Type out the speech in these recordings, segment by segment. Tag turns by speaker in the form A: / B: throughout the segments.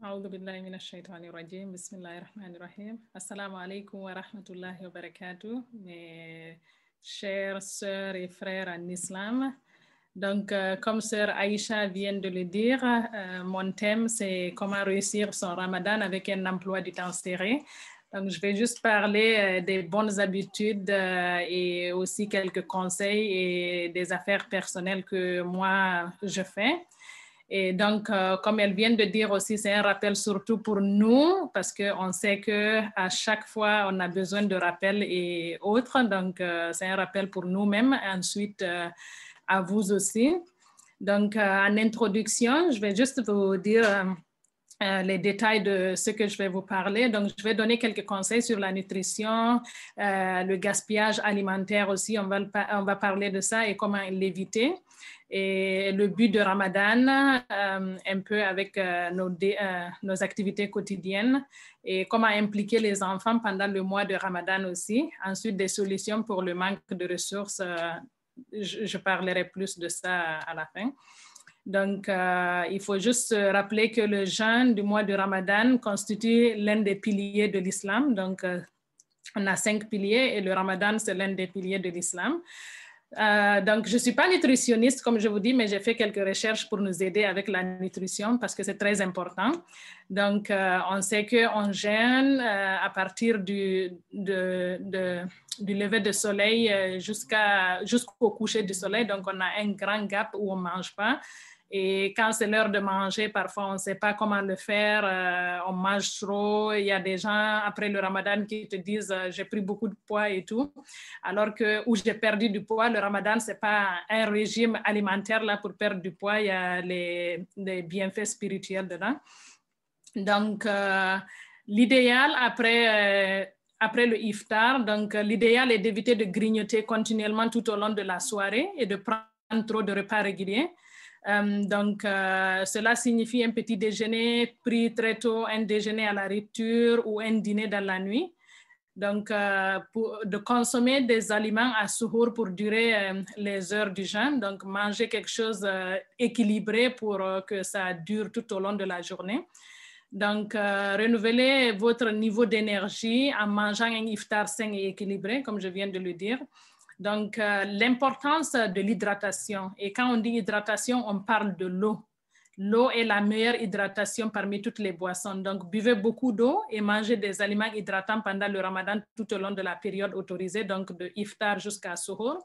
A: أعوذ بالله من الشيطان الرجيم بسم الله الرحمن الرحيم السلام عليكم ورحمة الله وبركاته mes chères sœurs et frères en islam. Donc, comme sœur Aïcha vient de le dire, mon thème c'est comment réussir son ramadan avec un emploi du temps serré. Donc, je vais juste parler des bonnes habitudes et aussi quelques conseils et des affaires personnelles que moi je fais. Et donc, comme elle vient de dire aussi, c'est un rappel surtout pour nous parce qu'on sait qu'à chaque fois, on a besoin de rappels et autres. Donc, c'est un rappel pour nous-mêmes. Ensuite, à vous aussi. Donc, en introduction, je vais juste vous dire les détails de ce que je vais vous parler. Donc, je vais donner quelques conseils sur la nutrition, le gaspillage alimentaire aussi. On va parler de ça et comment l'éviter. Et le but de Ramadan, un peu avec nos activités quotidiennes et comment impliquer les enfants pendant le mois de Ramadan aussi. Ensuite, des solutions pour le manque de ressources. Je parlerai plus de ça à la fin. Donc, il faut juste rappeler que le jeûne du mois de Ramadan constitue l'un des piliers de l'islam. Donc, on a 5 piliers et le Ramadan, c'est l'un des piliers de l'islam. Donc, je ne suis pas nutritionniste, comme je vous dis, mais j'ai fait quelques recherches pour nous aider avec la nutrition parce que c'est très important. Donc, on sait qu'on jeûne à partir du lever du soleil jusqu'au coucher du soleil. Donc, on a un grand gap où on ne mange pas. Et quand c'est l'heure de manger, parfois on ne sait pas comment le faire, on mange trop. Il y a des gens après le Ramadan qui te disent j'ai pris beaucoup de poids et tout, alors que où j'ai perdu du poids. Le Ramadan, c'est pas un régime alimentaire là pour perdre du poids. Il y a les bienfaits spirituels dedans. Donc l'idéal après le iftar, donc l'idéal est d'éviter de grignoter continuellement tout au long de la soirée et de prendre trop de repas réguliers. Donc, cela signifie un petit déjeuner pris très tôt, un déjeuner à la rupture ou un dîner dans la nuit. Donc, de consommer des aliments à suhour pour durer les heures du jeûne. Donc, manger quelque chose équilibré pour que ça dure tout au long de la journée. Donc, renouveler votre niveau d'énergie en mangeant un iftar sain et équilibré, comme je viens de le dire. Donc, l'importance de l'hydratation. Et quand on dit hydratation, on parle de l'eau. L'eau est la meilleure hydratation parmi toutes les boissons. Donc, buvez beaucoup d'eau et mangez des aliments hydratants pendant le Ramadan tout au long de la période autorisée, donc de iftar jusqu'à suhour.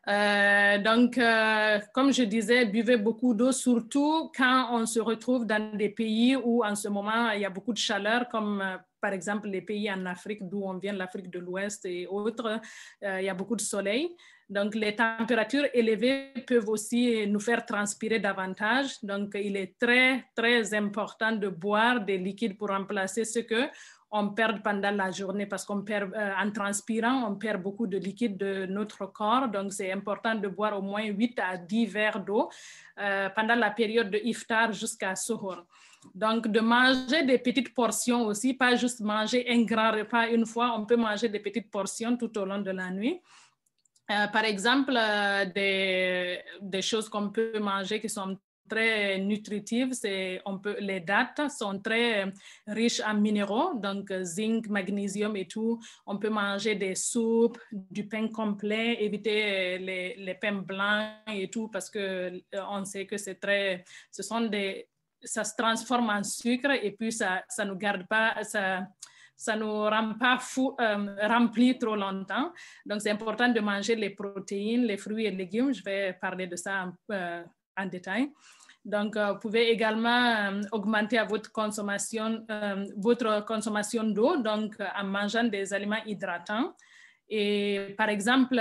A: Donc, comme je disais, buvez beaucoup d'eau, surtout quand on se retrouve dans des pays où en ce moment il y a beaucoup de chaleur, comme par exemple les pays en Afrique, d'où on vient, l'Afrique de l'Ouest et autres, il y a beaucoup de soleil. Donc, les températures élevées peuvent aussi nous faire transpirer davantage. Donc, il est très, très important de boire des liquides pour remplacer ce qu'on perd pendant la journée parce qu'en transpirant, on perd beaucoup de liquide de notre corps. Donc, c'est important de boire au moins 8 à 10 verres d'eau pendant la période de iftar jusqu'à suhour. Donc, de manger des petites portions aussi, pas juste manger un grand repas une fois, on peut manger des petites portions tout au long de la nuit. Par exemple, des choses qu'on peut manger qui sont très nutritives, les dattes sont très riches en minéraux, donc zinc, magnésium et tout. On peut manger des soupes, du pain complet, éviter les pains blancs et tout parce que on sait que ça se transforme en sucre et puis ça nous garde pas, ça ne nous rend pas rempli trop longtemps. Donc, c'est important de manger les protéines, les fruits et légumes. Je vais parler de ça en détail. Donc, vous pouvez également augmenter votre consommation d'eau, donc en mangeant des aliments hydratants. Et par exemple,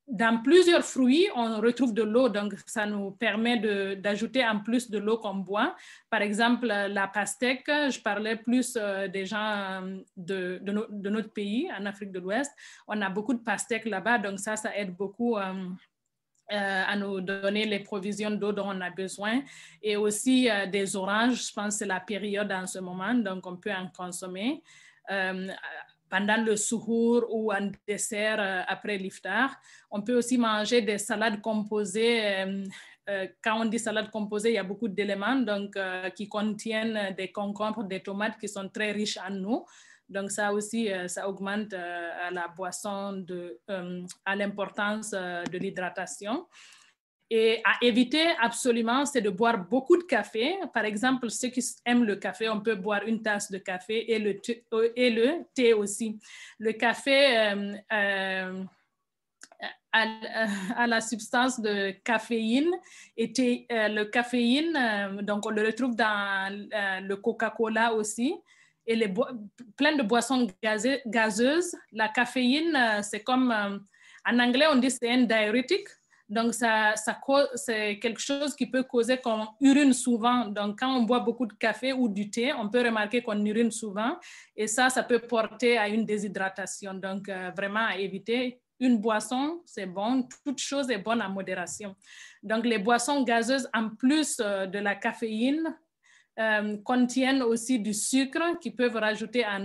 A: dans plusieurs fruits, on retrouve de l'eau, donc ça nous permet d'ajouter en plus de l'eau qu'on boit. Par exemple, la pastèque, je parlais plus des gens de notre pays, en Afrique de l'Ouest. On a beaucoup de pastèques là-bas, donc ça aide beaucoup à nous donner les provisions d'eau dont on a besoin. Et aussi des oranges, je pense que c'est la période en ce moment, donc on peut en consommer. Pendant le suhour ou en dessert après l'iftar. On peut aussi manger des salades composées quand on dit salade composée, il y a beaucoup d'éléments donc, qui contiennent des concombres, des tomates qui sont très riches en eau. Donc, ça aussi, ça augmente à la boisson, à l'importance de l'hydratation. Et à éviter absolument, c'est de boire beaucoup de café. Par exemple, ceux qui aiment le café, on peut boire une tasse de café et le thé aussi. Le café a la substance de caféine. Et le caféine, donc on le retrouve dans le Coca-Cola aussi. Et plein de boissons gazeuses. La caféine, c'est comme, en anglais, on dit c'est un diurétique. Donc, c'est quelque chose qui peut causer qu'on urine souvent. Donc, quand on boit beaucoup de café ou du thé, on peut remarquer qu'on urine souvent. Et ça peut porter à une déshydratation. Donc, vraiment à éviter. Une boisson, c'est bon. Toute chose est bonne en modération. Donc, les boissons gazeuses, en plus de la caféine, contiennent aussi du sucre qui peuvent rajouter à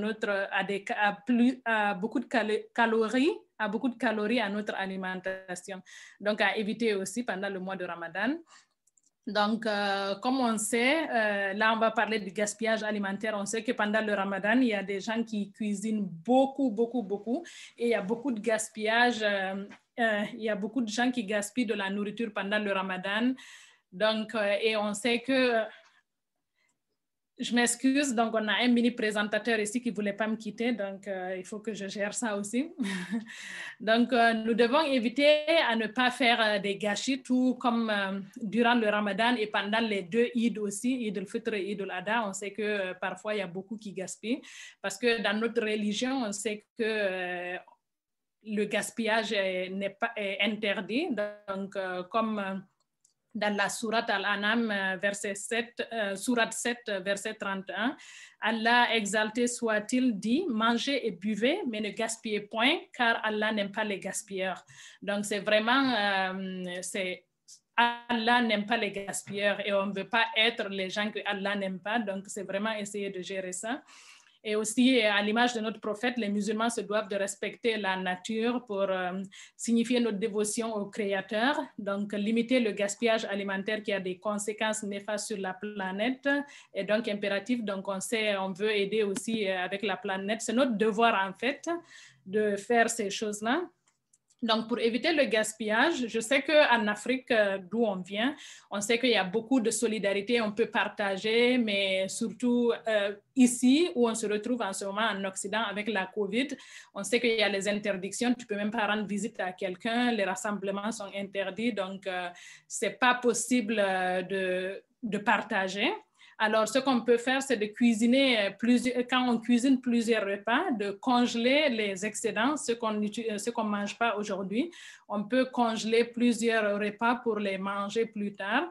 A: beaucoup de calories à notre alimentation. Donc, à éviter aussi pendant le mois de Ramadan. Donc, comme on sait, là, on va parler du gaspillage alimentaire. On sait que pendant le Ramadan, il y a des gens qui cuisinent beaucoup. Et il y a beaucoup de gaspillage. Il y a beaucoup de gens qui gaspillent de la nourriture pendant le Ramadan. Donc, et on sait que... Je m'excuse, donc on a un mini présentateur ici qui ne voulait pas me quitter, donc il faut que je gère ça aussi. Donc nous devons éviter à ne pas faire des gâchis, tout comme durant le Ramadan et pendant les 2 Eid aussi, Eid al-Fitr et Eid al-Adha, on sait que parfois il y a beaucoup qui gaspillent, parce que dans notre religion, on sait que le gaspillage est interdit, donc comme... dans la sourate Al-An'am, sourate 7, verset 31, Allah exalté soit-il dit, mangez et buvez, mais ne gaspillez point, car Allah n'aime pas les gaspilleurs. Donc, c'est vraiment, Allah n'aime pas les gaspilleurs et on ne veut pas être les gens que Allah n'aime pas. Donc, c'est vraiment essayer de gérer ça. Et aussi, à l'image de notre prophète, les musulmans se doivent de respecter la nature pour signifier notre dévotion au Créateur. Donc, limiter le gaspillage alimentaire qui a des conséquences néfastes sur la planète est donc impératif. Donc, on veut aider aussi avec la planète. C'est notre devoir, en fait, de faire ces choses-là. Donc, pour éviter le gaspillage, je sais qu'en Afrique, d'où on vient, on sait qu'il y a beaucoup de solidarité, on peut partager, mais surtout ici, où on se retrouve en ce moment en Occident avec la COVID, on sait qu'il y a les interdictions, tu ne peux même pas rendre visite à quelqu'un, les rassemblements sont interdits, donc ce n'est pas possible de partager. Alors, ce qu'on peut faire, c'est de cuisiner quand on cuisine plusieurs repas, de congeler les excédents, ce qu'on ne mange pas aujourd'hui. On peut congeler plusieurs repas pour les manger plus tard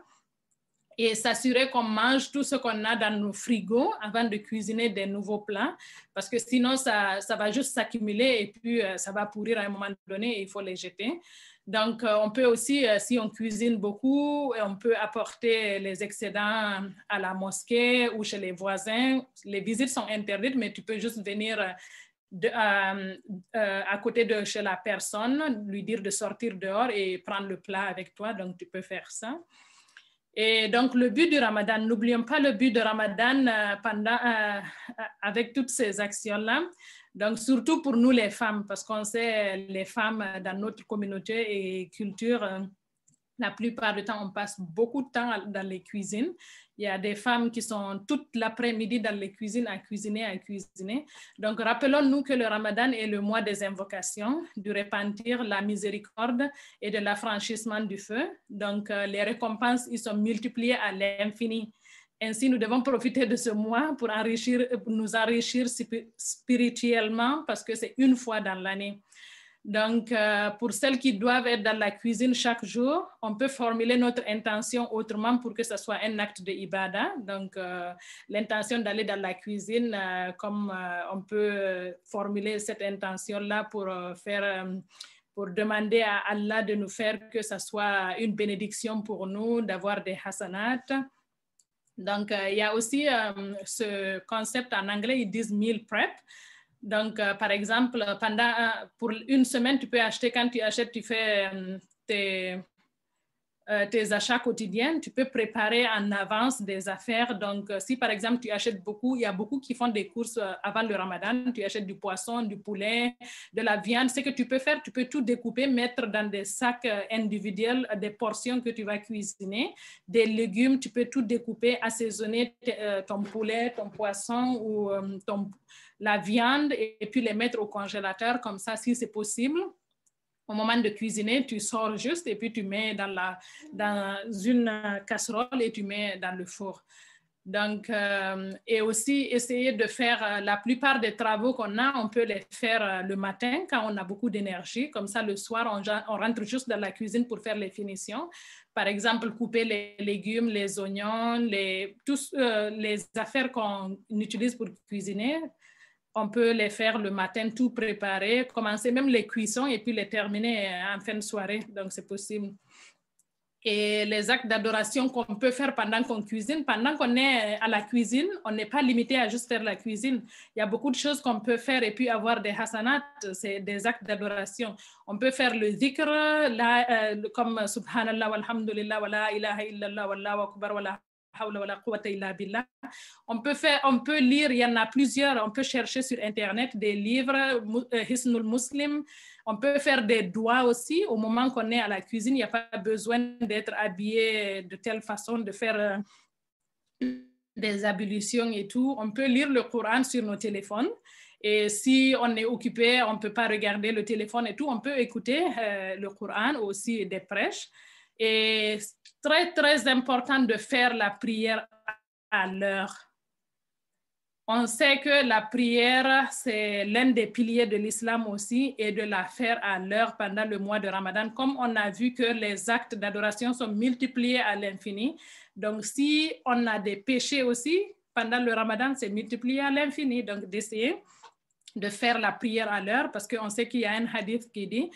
A: et s'assurer qu'on mange tout ce qu'on a dans nos frigos avant de cuisiner des nouveaux plats, parce que sinon, ça va juste s'accumuler et puis ça va pourrir à un moment donné et il faut les jeter. Donc, on peut aussi, si on cuisine beaucoup, on peut apporter les excédents à la mosquée ou chez les voisins. Les visites sont interdites, mais tu peux juste venir à côté de chez la personne, lui dire de sortir dehors et prendre le plat avec toi. Donc, tu peux faire ça. Et donc, le but du Ramadan, n'oublions pas le but du Ramadan avec toutes ces actions-là. Donc, surtout pour nous les femmes, parce qu'on sait les femmes dans notre communauté et culture, la plupart du temps, on passe beaucoup de temps dans les cuisines. Il y a des femmes qui sont toute l'après-midi dans les cuisines à cuisiner. Donc, rappelons-nous que le Ramadan est le mois des invocations, du repentir, la miséricorde et de l'affranchissement du feu. Donc, les récompenses, ils sont multipliées à l'infini. Ainsi, nous devons profiter de ce mois pour nous enrichir spirituellement parce que c'est une fois dans l'année. Donc, pour celles qui doivent être dans la cuisine chaque jour, on peut formuler notre intention autrement pour que ce soit un acte de ibada. Donc, l'intention d'aller dans la cuisine, comme on peut formuler cette intention-là pour demander à Allah de nous faire que ce soit une bénédiction pour nous, d'avoir des hasanat. Donc, il y a aussi ce concept en anglais, ils disent meal prep. Donc, par exemple, pour une semaine, tu peux acheter, quand tu achètes, tu fais tes achats quotidiens, tu peux préparer en avance des affaires. Donc, si par exemple, tu achètes beaucoup, il y a beaucoup qui font des courses avant le Ramadan, tu achètes du poisson, du poulet, de la viande. Ce que tu peux faire, tu peux tout découper, mettre dans des sacs individuels, des portions que tu vas cuisiner, des légumes, tu peux tout découper, assaisonner ton poulet, ton poisson ou la viande et puis les mettre au congélateur comme ça, si c'est possible. Au moment de cuisiner, tu sors juste et puis tu mets dans une casserole et tu mets dans le four. Donc, et aussi essayer de faire la plupart des travaux qu'on a, on peut les faire le matin quand on a beaucoup d'énergie. Comme ça, le soir, on rentre juste dans la cuisine pour faire les finitions. Par exemple, couper les légumes, les oignons, tous les affaires qu'on utilise pour cuisiner. On peut les faire le matin, tout préparer, commencer même les cuissons et puis les terminer en fin de soirée. Donc, c'est possible. Et les actes d'adoration qu'on peut faire pendant qu'on cuisine, pendant qu'on est à la cuisine, on n'est pas limité à juste faire la cuisine. Il y a beaucoup de choses qu'on peut faire et puis avoir des hasanat, c'est des actes d'adoration. On peut faire le dhikr, comme subhanallah, walhamdulillah, wa la ilaha illallah, wallahu akbar, wa la on peut lire, il y en a plusieurs, on peut chercher sur Internet des livres, Hisnul Muslim, on peut faire des doigts aussi. Au moment qu'on est à la cuisine, il n'y a pas besoin d'être habillé de telle façon, de faire des ablutions et tout. On peut lire le Coran sur nos téléphones. Et si on est occupé, on ne peut pas regarder le téléphone et tout, on peut écouter le Coran aussi des prêches. Et très, très important de faire la prière à l'heure. On sait que la prière, c'est l'un des piliers de l'islam aussi, et de la faire à l'heure pendant le mois de Ramadan, comme on a vu que les actes d'adoration sont multipliés à l'infini. Donc, si on a des péchés aussi, pendant le Ramadan, c'est multiplié à l'infini. Donc, d'essayer de faire la prière à l'heure, parce qu'on sait qu'il y a un hadith qui dit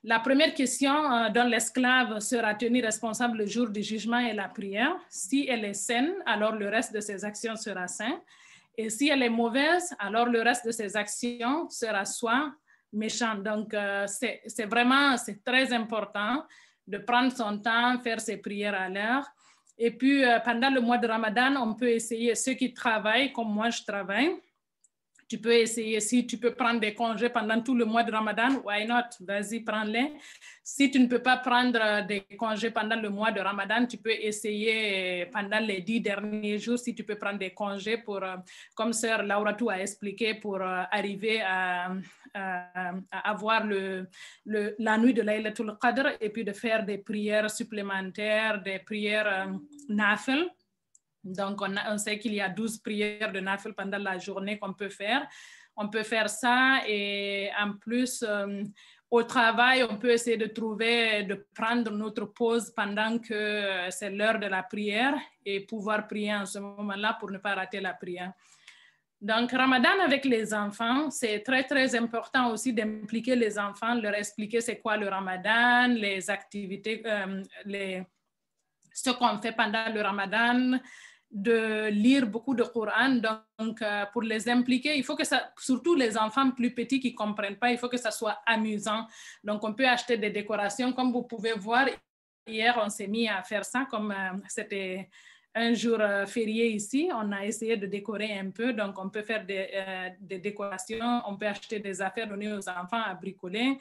A: la première question dont l'esclave sera tenu responsable le jour du jugement est la prière. Si elle est saine, alors le reste de ses actions sera sain. Et si elle est mauvaise, alors le reste de ses actions sera soit méchant. Donc, c'est très important de prendre son temps, faire ses prières à l'heure. Et puis, pendant le mois de Ramadan, on peut essayer, ceux qui travaillent, comme moi je travaille, tu peux essayer, si tu peux prendre des congés pendant tout le mois de Ramadan, why not? Vas-y, prends-les. Si tu ne peux pas prendre des congés pendant le mois de Ramadan, tu peux essayer pendant les 10 derniers jours, si tu peux prendre des congés pour, comme sœur Lauratou a expliqué, pour arriver à avoir la nuit de Laylatul Qadr et puis de faire des prières supplémentaires, des prières nafil. Donc, on sait qu'il y a 12 prières de nafil pendant la journée qu'on peut faire. On peut faire ça et en plus, au travail, on peut essayer de prendre notre pause pendant que c'est l'heure de la prière et pouvoir prier en ce moment-là pour ne pas rater la prière. Donc, Ramadan avec les enfants, c'est très, très important aussi d'impliquer les enfants, leur expliquer c'est quoi le Ramadan, les activités, ce qu'on fait pendant le Ramadan, de lire beaucoup de Coran. Donc, pour les impliquer, il faut que ça, surtout les enfants plus petits qui ne comprennent pas, il faut que ça soit amusant. Donc, on peut acheter des décorations. Comme vous pouvez voir, hier, on s'est mis à faire ça, comme c'était un jour férié ici. On a essayé de décorer un peu. Donc, on peut faire des décorations. On peut acheter des affaires, donner aux enfants à bricoler.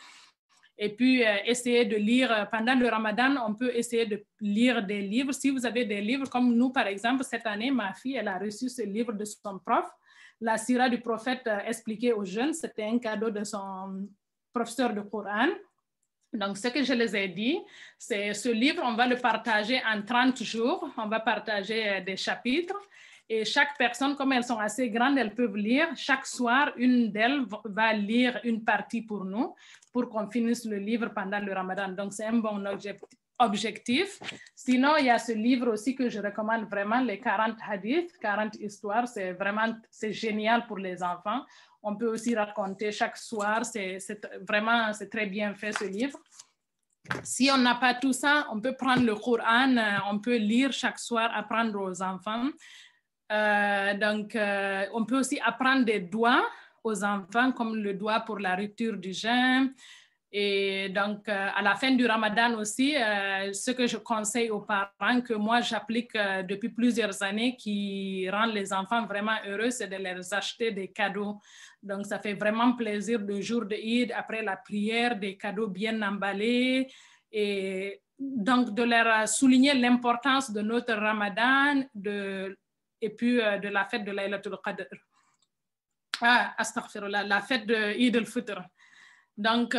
A: Et puis, essayer de lire, pendant le Ramadan, on peut essayer de lire des livres. Si vous avez des livres, comme nous, par exemple, cette année, ma fille, elle a reçu ce livre de son prof, La Sira du prophète expliquée aux jeunes. C'était un cadeau de son professeur de Coran. Donc, ce que je les ai dit, c'est ce livre, on va le partager en 30 jours. On va partager des chapitres. Et chaque personne, comme elles sont assez grandes, elles peuvent lire. Chaque soir, une d'elles va lire une partie pour nous, pour qu'on finisse le livre pendant le Ramadan. Donc, c'est un bon objectif. Sinon, il y a ce livre aussi que je recommande vraiment, les 40 hadiths, 40 histoires. C'est génial pour les enfants. On peut aussi raconter chaque soir. C'est très bien fait, ce livre. Si on n'a pas tout ça, on peut prendre le Coran, on peut lire chaque soir, apprendre aux enfants. On peut aussi apprendre des doigts aux enfants, comme le doigt pour la rupture du jeûne, Et donc, à la fin du Ramadan aussi, ce que je conseille aux parents, que moi j'applique depuis plusieurs années, qui rend les enfants vraiment heureux, c'est de leur acheter des cadeaux. Donc, ça fait vraiment plaisir le jour de Eid, après la prière, des cadeaux bien emballés. Et donc, de leur souligner l'importance de notre Ramadan et puis de la fête de Laylatul Qadr. Astaghfirullah, la fête de Eid al-Fitr. Donc,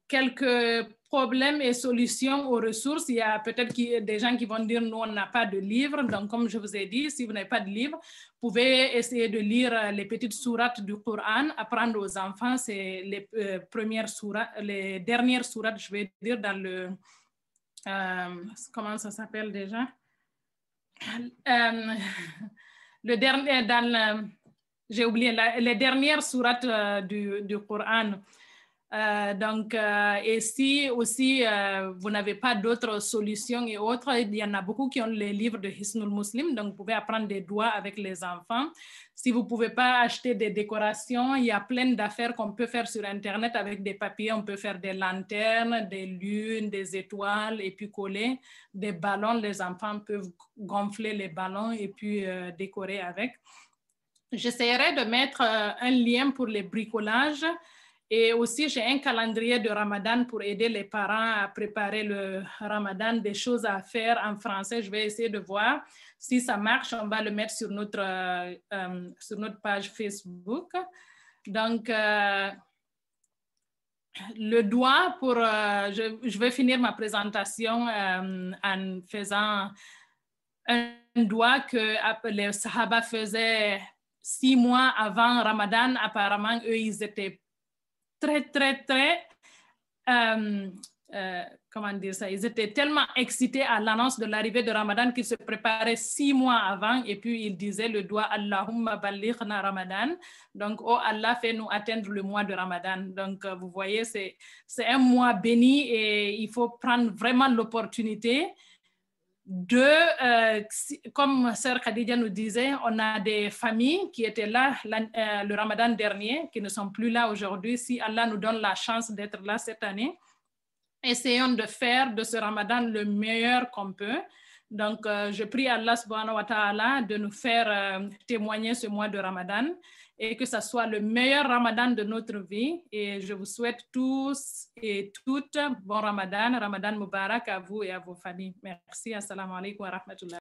A: quelques problèmes et solutions aux ressources. Il y a peut-être des gens qui vont dire, nous, on n'a pas de livre. Donc, comme je vous ai dit, si vous n'avez pas de livre, vous pouvez essayer de lire les petites sourates du Coran, apprendre aux enfants. C'est les premières sourates, les dernières sourates, je vais dire, dans le... comment ça s'appelle déjà? Le dernier, dans j'ai oublié, les dernières sourates du Coran. Donc, et si aussi vous n'avez pas d'autres solutions et autres, il y en a beaucoup qui ont les livres de Hisnul Muslim, donc vous pouvez apprendre des doigts avec les enfants. Si vous ne pouvez pas acheter des décorations, il y a plein d'affaires qu'on peut faire sur Internet avec des papiers. On peut faire des lanternes, des lunes, des étoiles et puis coller des ballons. Les enfants peuvent gonfler les ballons et puis décorer avec. J'essaierai de mettre un lien pour les bricolages. Et aussi, j'ai un calendrier de Ramadan pour aider les parents à préparer le Ramadan, des choses à faire en français. Je vais essayer de voir si ça marche. On va le mettre sur notre page Facebook. Donc, le doigt pour... je vais finir ma présentation en faisant un doigt que les Sahaba faisaient 6 mois avant Ramadan. Apparemment, eux, ils étaient très, comment dire ça, ils étaient tellement excités à l'annonce de l'arrivée de Ramadan qu'ils se préparaient 6 mois avant et puis ils disaient le doigt Allahumma ballighna Ramadan. Donc, oh Allah, fais-nous atteindre le mois de Ramadan. Donc, vous voyez, c'est un mois béni et il faut prendre vraiment l'opportunité comme Sœur Khadija nous disait, on a des familles qui étaient là le Ramadan dernier, qui ne sont plus là aujourd'hui. Si Allah nous donne la chance d'être là cette année, essayons de faire de ce Ramadan le meilleur qu'on peut. Donc, je prie Allah subhanahu wa ta'ala de nous faire témoigner ce mois de Ramadan et que ça soit le meilleur Ramadan de notre vie. Et je vous souhaite tous et toutes bon Ramadan, Ramadan Mubarak à vous et à vos familles. Merci. Assalamu alaikum wa rahmatullah.